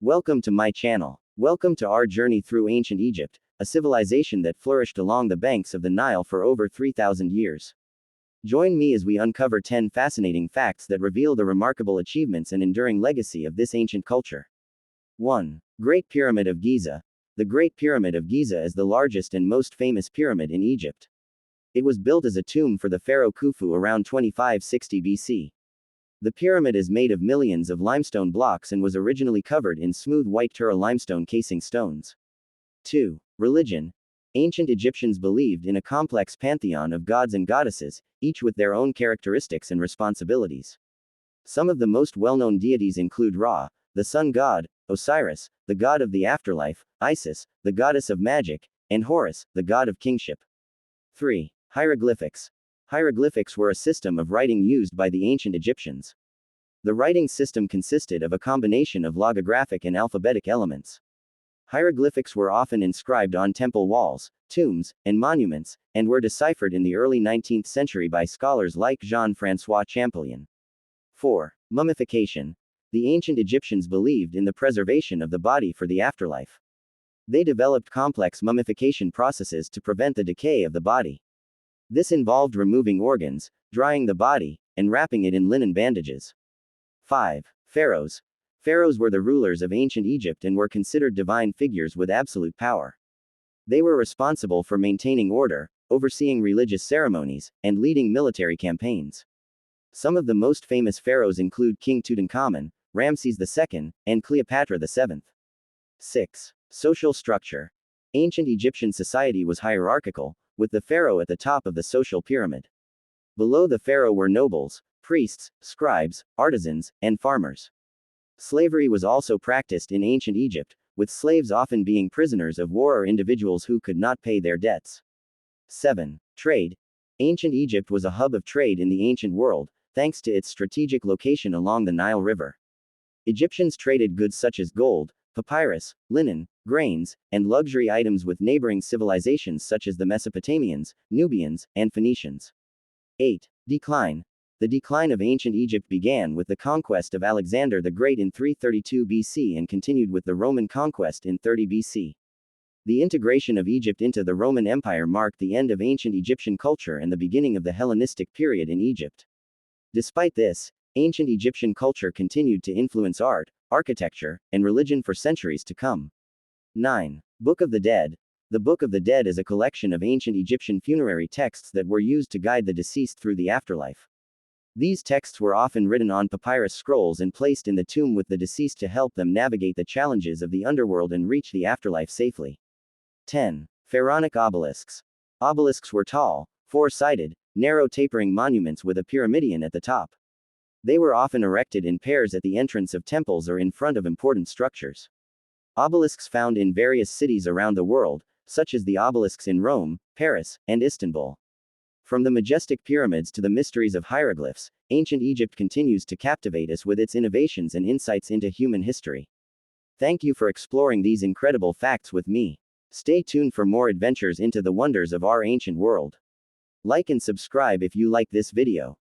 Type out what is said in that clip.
Welcome to my channel. Welcome to our journey through ancient Egypt, a civilization that flourished along the banks of the Nile for over 3,000 years. Join me as we uncover 10 fascinating facts that reveal the remarkable achievements and enduring legacy of this ancient culture. 1. Great Pyramid of Giza. The Great Pyramid of Giza is the largest and most famous pyramid in Egypt. It was built as a tomb for the pharaoh Khufu around 2560 BC. The pyramid is made of millions of limestone blocks and was originally covered in smooth white Tura limestone casing stones. 2. Religion. Ancient Egyptians believed in a complex pantheon of gods and goddesses, each with their own characteristics and responsibilities. Some of the most well-known deities include Ra, the sun god, Osiris, the god of the afterlife, Isis, the goddess of magic, and Horus, the god of kingship. 3. Hieroglyphics. Hieroglyphics were a system of writing used by the ancient Egyptians. The writing system consisted of a combination of logographic and alphabetic elements. Hieroglyphics were often inscribed on temple walls, tombs, and monuments, and were deciphered in the early 19th century by scholars like Jean-François Champollion. 4. Mummification. The ancient Egyptians believed in the preservation of the body for the afterlife. They developed complex mummification processes to prevent the decay of the body. This involved removing organs, drying the body, and wrapping it in linen bandages. 5. Pharaohs. Pharaohs were the rulers of ancient Egypt and were considered divine figures with absolute power. They were responsible for maintaining order, overseeing religious ceremonies, and leading military campaigns. Some of the most famous pharaohs include King Tutankhamun, Ramses II, and Cleopatra VII. 6. Social structure. Ancient Egyptian society was hierarchical, with the pharaoh at the top of the social pyramid. Below the pharaoh were nobles, priests, scribes, artisans, and farmers. Slavery was also practiced in ancient Egypt, with slaves often being prisoners of war or individuals who could not pay their debts. 7. Trade. Ancient Egypt was a hub of trade in the ancient world, thanks to its strategic location along the Nile River. Egyptians traded goods such as gold, papyrus, linen, grains, and luxury items with neighboring civilizations such as the Mesopotamians, Nubians, and Phoenicians. 8. Decline. The decline of ancient Egypt began with the conquest of Alexander the Great in 332 BC and continued with the Roman conquest in 30 BC. The integration of Egypt into the Roman Empire marked the end of ancient Egyptian culture and the beginning of the Hellenistic period in Egypt. Despite this, ancient Egyptian culture continued to influence art, architecture, and religion for centuries to come. 9. Book of the Dead. The Book of the Dead is a collection of ancient Egyptian funerary texts that were used to guide the deceased through the afterlife. These texts were often written on papyrus scrolls and placed in the tomb with the deceased to help them navigate the challenges of the underworld and reach the afterlife safely. 10. Pharaonic obelisks. Obelisks were tall, four-sided, narrow tapering monuments with a pyramidion at the top. They were often erected in pairs at the entrance of temples or in front of important structures. Obelisks found in various cities around the world, such as the obelisks in Rome, Paris, and Istanbul. From the majestic pyramids to the mysteries of hieroglyphs, ancient Egypt continues to captivate us with its innovations and insights into human history. Thank you for exploring these incredible facts with me. Stay tuned for more adventures into the wonders of our ancient world. Like and subscribe if you like this video.